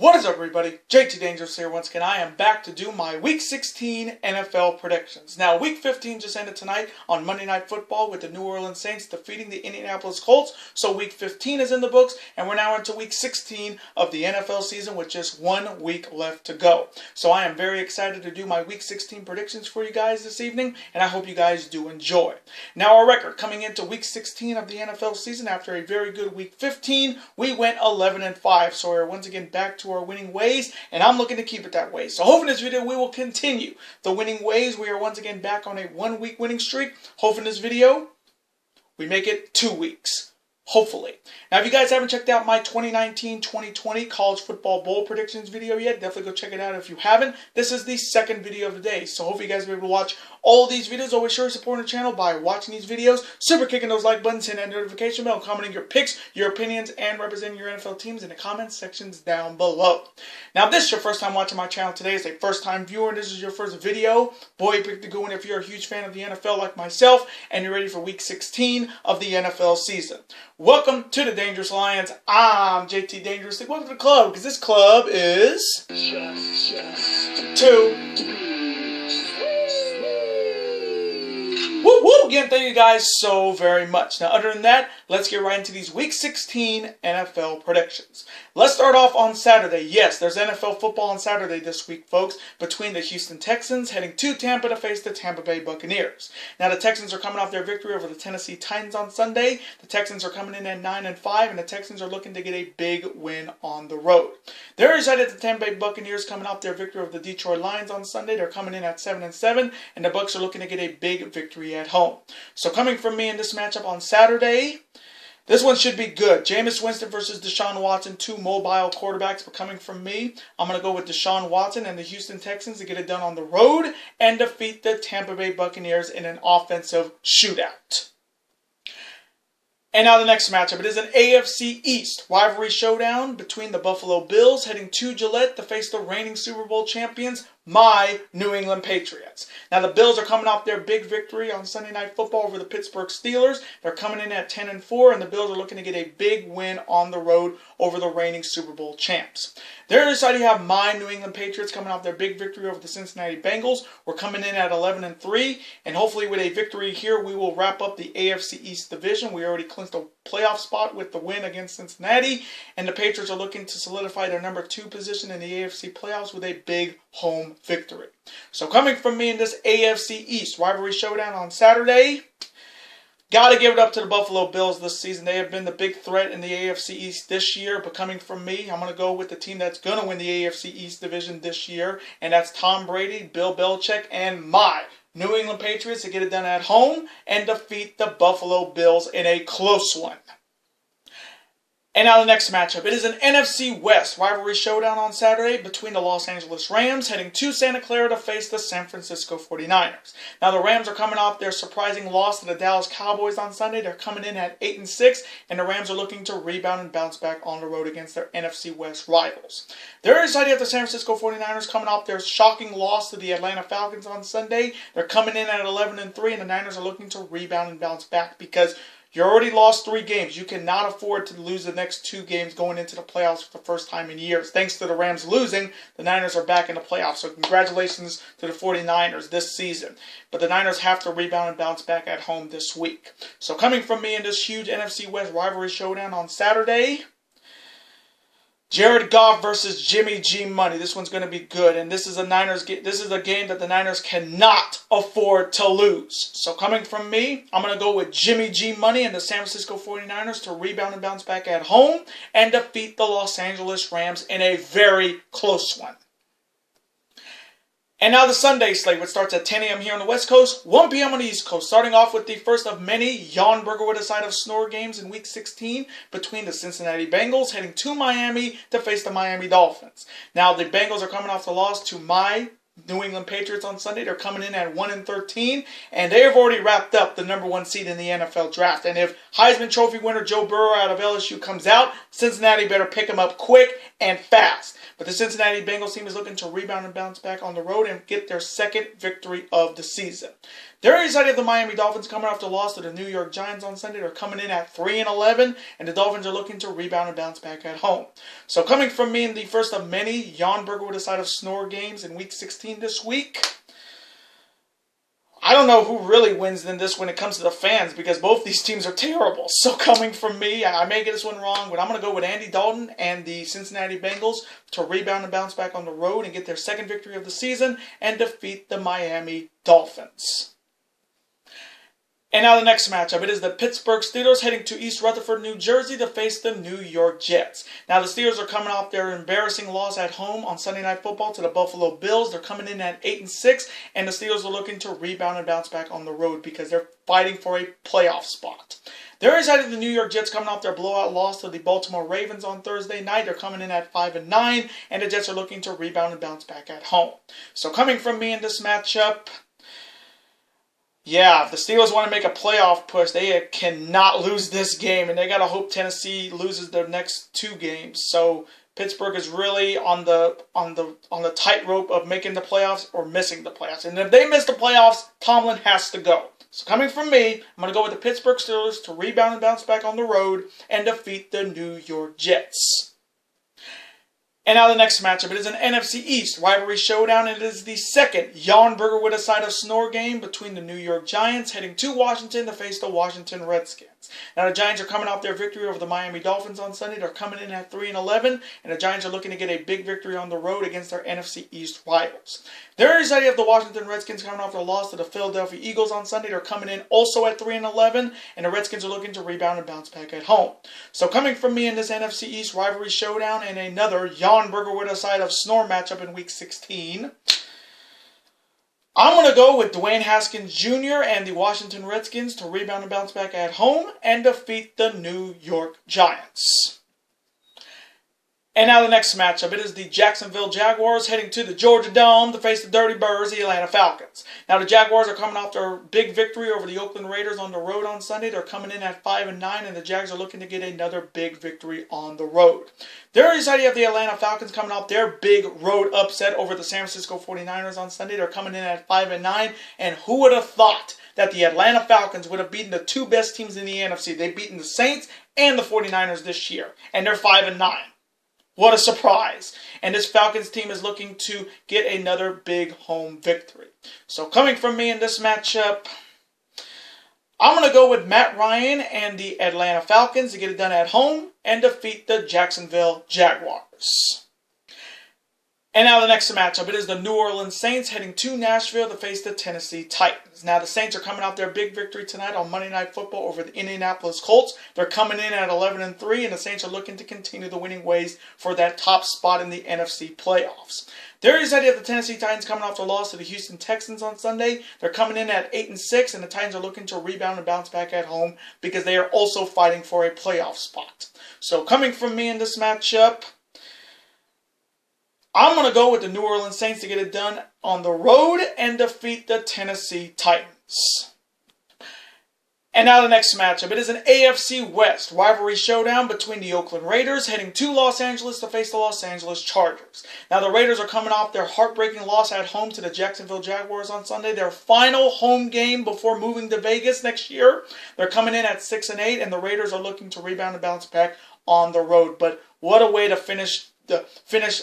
What is up, everybody? JT Dangerous here once again. I am back to do my Week 16 NFL predictions. Now, Week 15 just ended tonight on Monday Night Football with the New Orleans Saints defeating the Indianapolis Colts. So Week 15 is in the books, and we're now into Week 16 of the NFL season with just 1 week left to go. So I am very excited to do my Week 16 predictions for you guys this evening, and I hope you guys do enjoy. Now, our record coming into Week 16 of the NFL season after a very good Week 15, we went 11-5. So we're once again back to our winning ways, and I'm looking to keep it that way. So hopefully in this video we will continue the winning ways. We are once again back on a 1 week winning streak. Hopefully in this video we make it 2 weeks. Hopefully. Now, if you guys haven't checked out my 2019-2020 College Football Bowl predictions video yet, definitely go check it out if you haven't. This is the second video of the day, so hopefully you guys will be able to watch all of these videos. Always sure to support the channel by watching these videos, super kicking those like buttons, hitting that notification bell, commenting your picks, your opinions, and representing your NFL teams in the comments sections down below. Now, if this is your first time watching my channel today, as a first-time viewer, and this is your first video, boy, you picked a good one if you're a huge fan of the NFL like myself, and you're ready for Week 16 of the NFL season. Welcome to the Dangerous Lions. I'm JT Dangerous. Welcome to the club, because this club is just two. Woo woo! Again, thank you guys so very much. Now, other than that, let's get right into these Week 16 NFL predictions. Let's start off on Saturday. Yes, there's NFL football on Saturday this week, folks, between the Houston Texans heading to Tampa to face the Tampa Bay Buccaneers. Now, the Texans are coming off their victory over the Tennessee Titans on Sunday. The Texans are coming in at 9-5, and the Texans are looking to get a big win on the road. They're excited the Tampa Bay Buccaneers coming off their victory over the Detroit Lions on Sunday. They're coming in at 7-7, and the Bucs are looking to get a big victory at home. So coming from me in this matchup on Saturday, this one should be good. Jameis Winston versus Deshaun Watson, two mobile quarterbacks. But coming from me, I'm going to go with Deshaun Watson and the Houston Texans to get it done on the road and defeat the Tampa Bay Buccaneers in an offensive shootout. And now the next matchup. It is an AFC East rivalry showdown between the Buffalo Bills heading to Gillette to face the reigning Super Bowl champions, my New England Patriots. Now, the Bills are coming off their big victory on Sunday Night Football over the Pittsburgh Steelers. They're coming in at 10-4, and the Bills are looking to get a big win on the road over the reigning Super Bowl champs. The other side, you have my New England Patriots coming off their big victory over the Cincinnati Bengals. We're coming in at 11-3, and hopefully with a victory here, we will wrap up the AFC East division. We already clinched a playoff spot with the win against Cincinnati, and the Patriots are looking to solidify their number 2 position in the AFC playoffs with a big home victory. So coming from me in this AFC East rivalry showdown on Saturday, got to give it up to the Buffalo Bills this season. They have been the big threat in the AFC East this year, but coming from me, I'm going to go with the team that's going to win the AFC East division this year, and that's Tom Brady, Bill Belichick, and my New England Patriots to get it done at home and defeat the Buffalo Bills in a close one. And now the next matchup. It is an NFC West rivalry showdown on Saturday between the Los Angeles Rams heading to Santa Clara to face the San Francisco 49ers. Now, the Rams are coming off their surprising loss to the Dallas Cowboys on Sunday. They're coming in at 8-6, and the Rams are looking to rebound and bounce back on the road against their NFC West rivals. They're excited at the San Francisco 49ers coming off their shocking loss to the Atlanta Falcons on Sunday. They're coming in at 11-3, and the Niners are looking to rebound and bounce back because you already lost 3 games. You cannot afford to lose the next 2 games going into the playoffs for the first time in years. Thanks to the Rams losing, the Niners are back in the playoffs. So congratulations to the 49ers this season. But the Niners have to rebound and bounce back at home this week. So coming from me in this huge NFC West rivalry showdown on Saturday, Jared Goff versus Jimmy G Money. This one's going to be good, and this is a game that the Niners cannot afford to lose. So coming from me, I'm going to go with Jimmy G Money and the San Francisco 49ers to rebound and bounce back at home and defeat the Los Angeles Rams in a very close one. And now the Sunday slate, which starts at 10 a.m. here on the West Coast, 1 p.m. on the East Coast. Starting off with the first of many yawn burger with a side of snore games in Week 16 between the Cincinnati Bengals heading to Miami to face the Miami Dolphins. Now, the Bengals are coming off the loss to my New England Patriots on Sunday. They're coming in at 1-13, and they have already wrapped up the number 1 seed in the NFL draft. And if Heisman Trophy winner Joe Burrow out of LSU comes out, Cincinnati better pick him up quick and fast. But the Cincinnati Bengals team is looking to rebound and bounce back on the road and get their second victory of the season. They're excited of the Miami Dolphins coming off the loss to the New York Giants on Sunday. They're coming in at 3-11, and the Dolphins are looking to rebound and bounce back at home. So coming from me in the first of many Yawn Burger with a side of snore games in Week 16 this week, I don't know who really wins in this when it comes to the fans, because both these teams are terrible. So coming from me, I may get this one wrong, but I'm going to go with Andy Dalton and the Cincinnati Bengals to rebound and bounce back on the road and get their second victory of the season and defeat the Miami Dolphins. And now the next matchup, it is the Pittsburgh Steelers heading to East Rutherford, New Jersey to face the New York Jets. Now the Steelers are coming off their embarrassing loss at home on Sunday Night Football to the Buffalo Bills. They're coming in at 8-6, and the Steelers are looking to rebound and bounce back on the road because they're fighting for a playoff spot. They're excited of the New York Jets coming off their blowout loss to the Baltimore Ravens on Thursday night. They're coming in at 5-9, and the Jets are looking to rebound and bounce back at home. So coming from me in this matchup, yeah, if the Steelers want to make a playoff push, they cannot lose this game, and they got to hope Tennessee loses their next two games. So Pittsburgh is really on the tightrope of making the playoffs or missing the playoffs. And if they miss the playoffs, Tomlin has to go. So coming from me, I'm going to go with the Pittsburgh Steelers to rebound and bounce back on the road and defeat the New York Jets. And now the next matchup, it is an NFC East rivalry showdown. It is the second Yawn Burger with a side of snore game between the New York Giants heading to Washington to face the Washington Redskins. Now the Giants are coming off their victory over the Miami Dolphins on Sunday. They're coming in at 3-11, and the Giants are looking to get a big victory on the road against their NFC East rivals. They're excited of the Washington Redskins coming off their loss to the Philadelphia Eagles on Sunday. They're coming in also at 3-11, and the Redskins are looking to rebound and bounce back at home. So coming from me in this NFC East rivalry showdown and another Yawn Burger with a side of snore matchup in Week 16, I'm going to go with Dwayne Haskins Jr. and the Washington Redskins to rebound and bounce back at home and defeat the New York Giants. And now the next matchup, it is the Jacksonville Jaguars heading to the Georgia Dome to face the Dirty Birds, the Atlanta Falcons. Now the Jaguars are coming off their big victory over the Oakland Raiders on the road on Sunday. They're coming in at 5-9, and the Jags are looking to get another big victory on the road. They're excited of the Atlanta Falcons coming off their big road upset over the San Francisco 49ers on Sunday. They're coming in at 5-9, and who would have thought that the Atlanta Falcons would have beaten the two best teams in the NFC? They've beaten the Saints and the 49ers this year, and they're 5-9. What a surprise. And this Falcons team is looking to get another big home victory. So coming from me in this matchup, I'm going to go with Matt Ryan and the Atlanta Falcons to get it done at home and defeat the Jacksonville Jaguars. And now the next matchup, it is the New Orleans Saints heading to Nashville to face the Tennessee Titans. Now the Saints are coming off their big victory tonight on Monday Night Football over the Indianapolis Colts. They're coming in at 11-3, and the Saints are looking to continue the winning ways for that top spot in the NFC playoffs. They're excited of the Tennessee Titans coming off the loss to the Houston Texans on Sunday. They're coming in at 8-6, and the Titans are looking to rebound and bounce back at home because they are also fighting for a playoff spot. So coming from me in this matchup, I'm going to go with the New Orleans Saints to get it done on the road and defeat the Tennessee Titans. And now the next matchup. It is an AFC West rivalry showdown between the Oakland Raiders heading to Los Angeles to face the Los Angeles Chargers. Now the Raiders are coming off their heartbreaking loss at home to the Jacksonville Jaguars on Sunday. Their final home game before moving to Vegas next year. They're coming in at 6-8, and the Raiders are looking to rebound and bounce back on the road. But what a way to finish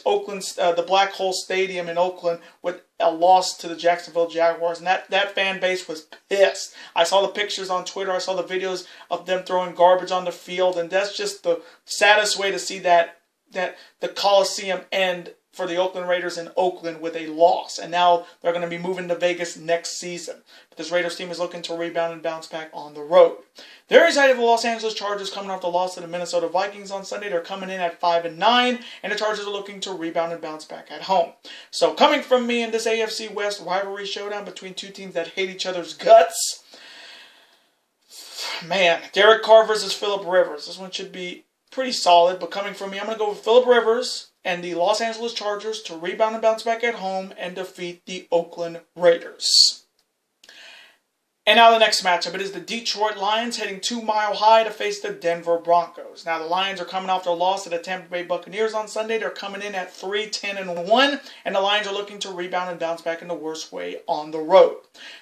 Oakland's the Black Hole Stadium in Oakland with a loss to the Jacksonville Jaguars, and that fan base was pissed. I saw the pictures on Twitter, I saw the videos of them throwing garbage on the field, and that's just the saddest way to see that the Coliseum end for the Oakland Raiders in Oakland with a loss. And now they're going to be moving to Vegas next season. But this Raiders team is looking to rebound and bounce back on the road. They're excited of the Los Angeles Chargers coming off the loss to the Minnesota Vikings on Sunday. They're coming in at 5-9, and the Chargers are looking to rebound and bounce back at home. So coming from me in this AFC West rivalry showdown between two teams that hate each other's guts, man, Derek Carr versus Phillip Rivers. This one should be pretty solid, but coming from me, I'm going to go with Phillip Rivers and the Los Angeles Chargers to rebound and bounce back at home and defeat the Oakland Raiders. And now the next matchup, it is the Detroit Lions heading 2 Mile High to face the Denver Broncos. Now the Lions are coming off their loss to the Tampa Bay Buccaneers on Sunday. They're coming in at 3-10-1, and the Lions are looking to rebound and bounce back in the worst way on the road.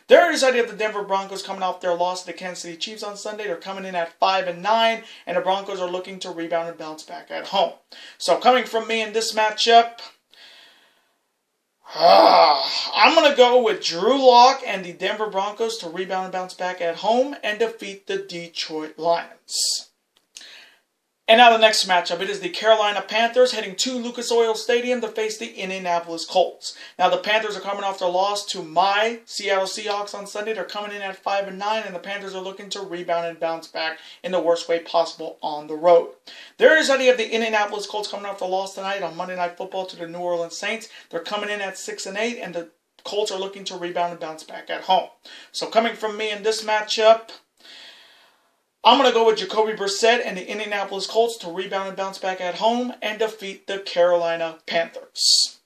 There is the idea of the Denver Broncos coming off their loss to the Kansas City Chiefs on Sunday. They're coming in at 5-9, and the Broncos are looking to rebound and bounce back at home. So coming from me in this matchup, I'm going to go with Drew Lock and the Denver Broncos to rebound and bounce back at home and defeat the Detroit Lions. And now the next matchup, it is the Carolina Panthers heading to Lucas Oil Stadium to face the Indianapolis Colts. Now the Panthers are coming off their loss to my Seattle Seahawks on Sunday. They're coming in at 5-9, and the Panthers are looking to rebound and bounce back in the worst way possible on the road. There is the idea of the Indianapolis Colts coming off the loss tonight on Monday Night Football to the New Orleans Saints. They're coming in at 6-8, and the Colts are looking to rebound and bounce back at home. So coming from me in this matchup, I'm going to go with Jacoby Brissett and the Indianapolis Colts to rebound and bounce back at home and defeat the Carolina Panthers.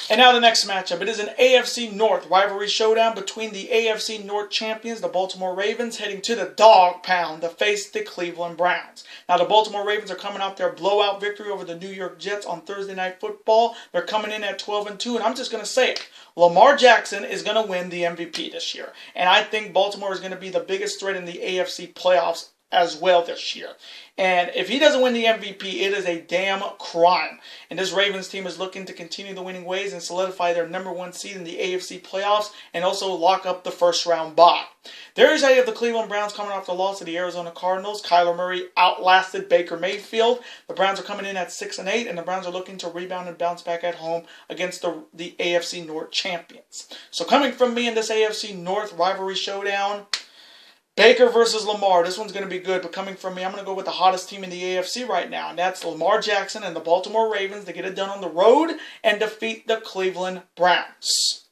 And now the next matchup. It is an AFC North rivalry showdown between the AFC North champions, the Baltimore Ravens, heading to the Dog Pound to face the Cleveland Browns. Now the Baltimore Ravens are coming off their blowout victory over the New York Jets on Thursday Night Football. They're coming in at 12-2, and I'm just going to say it. Lamar Jackson is going to win the MVP this year. And I think Baltimore is going to be the biggest threat in the AFC playoffs as well this year. And if he doesn't win the MVP, it is a damn crime. And this Ravens team is looking to continue the winning ways and solidify their #1 seed in the AFC playoffs and also lock up the first-round bye. There is the Cleveland Browns coming off the loss to the Arizona Cardinals. Kyler Murray outlasted Baker Mayfield. The Browns are coming in at 6-8, and the Browns are looking to rebound and bounce back at home against the AFC North champions. So coming from me in this AFC North rivalry showdown, Baker versus Lamar. This one's going to be good, but coming from me, I'm going to go with the hottest team in the AFC right now, and that's Lamar Jackson and the Baltimore Ravens to get it done on the road and defeat the Cleveland Browns.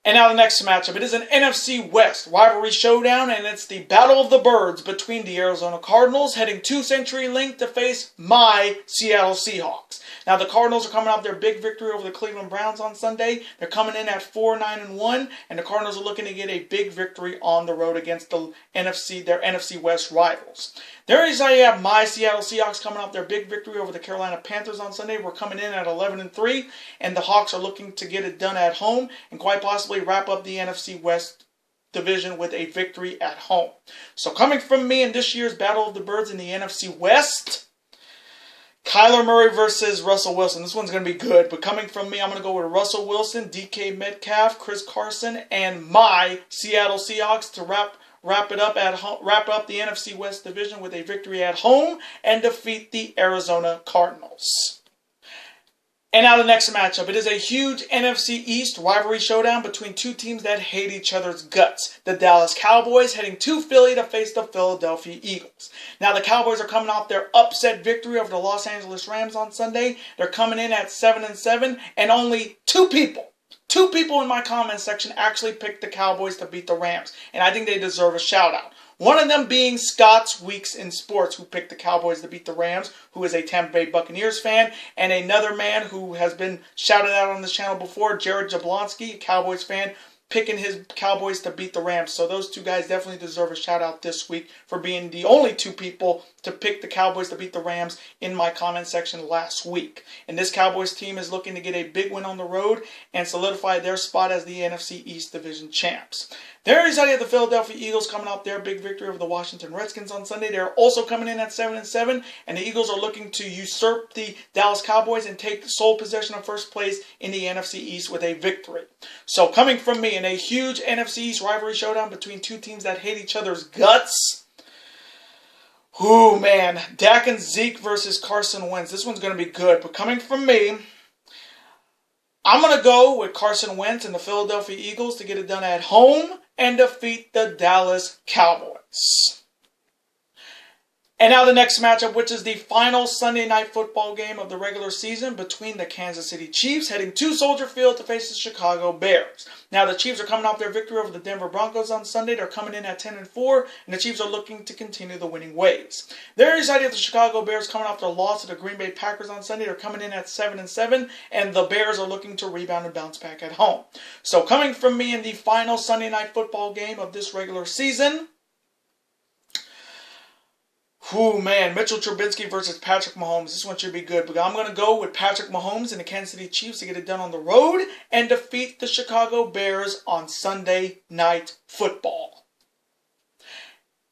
And now the next matchup. It is an NFC West rivalry showdown, and it's the Battle of the Birds between the Arizona Cardinals heading to CenturyLink to face my Seattle Seahawks. Now the Cardinals are coming off their big victory over the Cleveland Browns on Sunday. They're coming in at 4-9-1, and the Cardinals are looking to get a big victory on the road against their NFC West rivals. There is I have my Seattle Seahawks coming off their big victory over the Carolina Panthers on Sunday. We're coming in at 11-3, and the Hawks are looking to get it done at home and quite possibly wrap up the NFC West division with a victory at home. So coming from me in this year's Battle of the Birds in the NFC West, Kyler Murray versus Russell Wilson. This one's going to be good, but coming from me, I'm going to go with Russell Wilson, DK Metcalf, Chris Carson, and my Seattle Seahawks to wrap up the NFC West division with a victory at home and defeat the Arizona Cardinals. And now the next matchup. It is a huge NFC East rivalry showdown between two teams that hate each other's guts. The Dallas Cowboys heading to Philly to face the Philadelphia Eagles. Now the Cowboys are coming off their upset victory over the Los Angeles Rams on Sunday. They're coming in at 7-7, and only two people in my comment section actually picked the Cowboys to beat the Rams, and I think they deserve a shout out. One of them being Scott's Weeks in Sports, who picked the Cowboys to beat the Rams, who is a Tampa Bay Buccaneers fan, and another man who has been shouted out on this channel before, Jared Jablonski, a Cowboys fan, picking his Cowboys to beat the Rams. So those two guys definitely deserve a shout out this week for being the only two people to pick the Cowboys to beat the Rams in my comment section last week. And this Cowboys team is looking to get a big win on the road and solidify their spot as the NFC East Division champs. There is the Philadelphia Eagles coming off their big victory over the Washington Redskins on Sunday. They're also coming in at 7-7, and the Eagles are looking to usurp the Dallas Cowboys and take sole possession of first place in the NFC East with a victory. So coming from me in a huge NFC East rivalry showdown between two teams that hate each other's guts. Ooh, man. Dak and Zeke versus Carson Wentz. This one's going to be good, but coming from me, I'm going to go with Carson Wentz and the Philadelphia Eagles to get it done at home and defeat the Dallas Cowboys. And now the next matchup, which is the final Sunday night football game of the regular season between the Kansas City Chiefs heading to Soldier Field to face the Chicago Bears. Now the Chiefs are coming off their victory over the Denver Broncos on Sunday. They're coming in at 10-4, and the Chiefs are looking to continue the winning ways. They're excited the Chicago Bears coming off their loss to the Green Bay Packers on Sunday. They're coming in at 7-7, and the Bears are looking to rebound and bounce back at home. So coming from me in the final Sunday night football game of this regular season, Mitchell Trubisky versus Patrick Mahomes. This one should be good, but I'm going to go with Patrick Mahomes and the Kansas City Chiefs to get it done on the road and defeat the Chicago Bears on Sunday Night Football.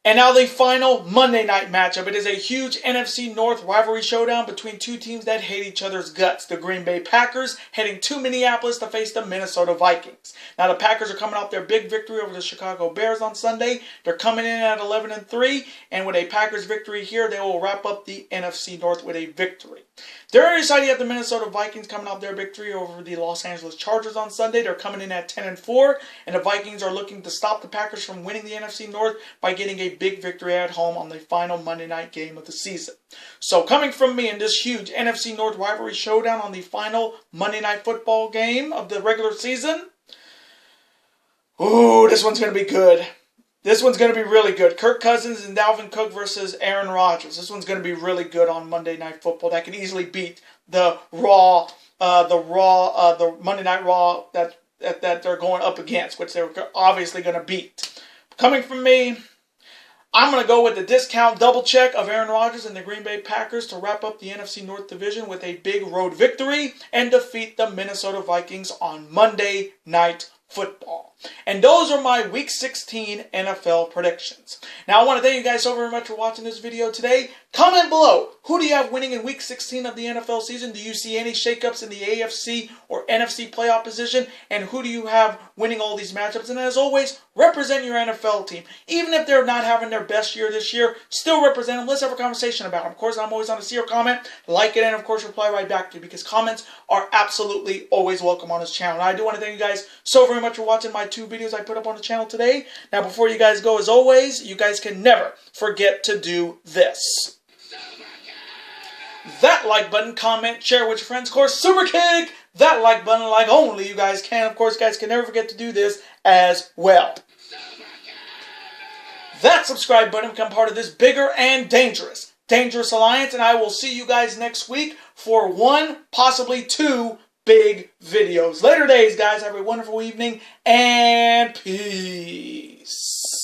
And now the final Monday night matchup. It is a huge NFC North rivalry showdown between two teams that hate each other's guts. The Green Bay Packers heading to Minneapolis to face the Minnesota Vikings. Now the Packers are coming off their big victory over the Chicago Bears on Sunday. They're coming in at 11-3, and with a Packers victory here, they will wrap up the NFC North with a victory. They're excited to have the Minnesota Vikings coming off their victory over the Los Angeles Chargers on Sunday. They're coming in at 10-4, and the Vikings are looking to stop the Packers from winning the NFC North by getting a big victory at home on the final Monday night game of the season. So coming from me in this huge NFC North rivalry showdown on the final Monday night football game of the regular season, this one's going to be good. This one's going to be really good. Kirk Cousins and Dalvin Cook versus Aaron Rodgers. This one's going to be really good on Monday Night Football. That can easily beat the Monday Night Raw that they're going up against, which they're obviously going to beat. Coming from me, I'm going to go with the discount double check of Aaron Rodgers and the Green Bay Packers to wrap up the NFC North Division with a big road victory and defeat the Minnesota Vikings on Monday Night Football. And those are my Week 16 NFL predictions. Now, I want to thank you guys so very much for watching this video today. Comment below. Who do you have winning in Week 16 of the NFL season? Do you see any shakeups in the AFC or NFC playoff position? And who do you have winning all these matchups? And as always, represent your NFL team. Even if they're not having their best year this year, still represent them. Let's have a conversation about them. Of course, I'm always on to see your comment, like it, and of course, reply right back to you, because comments are absolutely always welcome on this channel. And I do want to thank you guys so very much for watching my 2 videos I put up on the channel today. Now, before you guys go, as always, you guys can never forget to do this. That like button, comment, share with your friends. Of course, super kick that like button like only you guys can. Of course, guys can never forget to do this as well. That subscribe button, become part of this bigger and dangerous alliance. And I will see you guys next week for 1, possibly 2 big videos. Later days, guys. Have a wonderful evening and peace.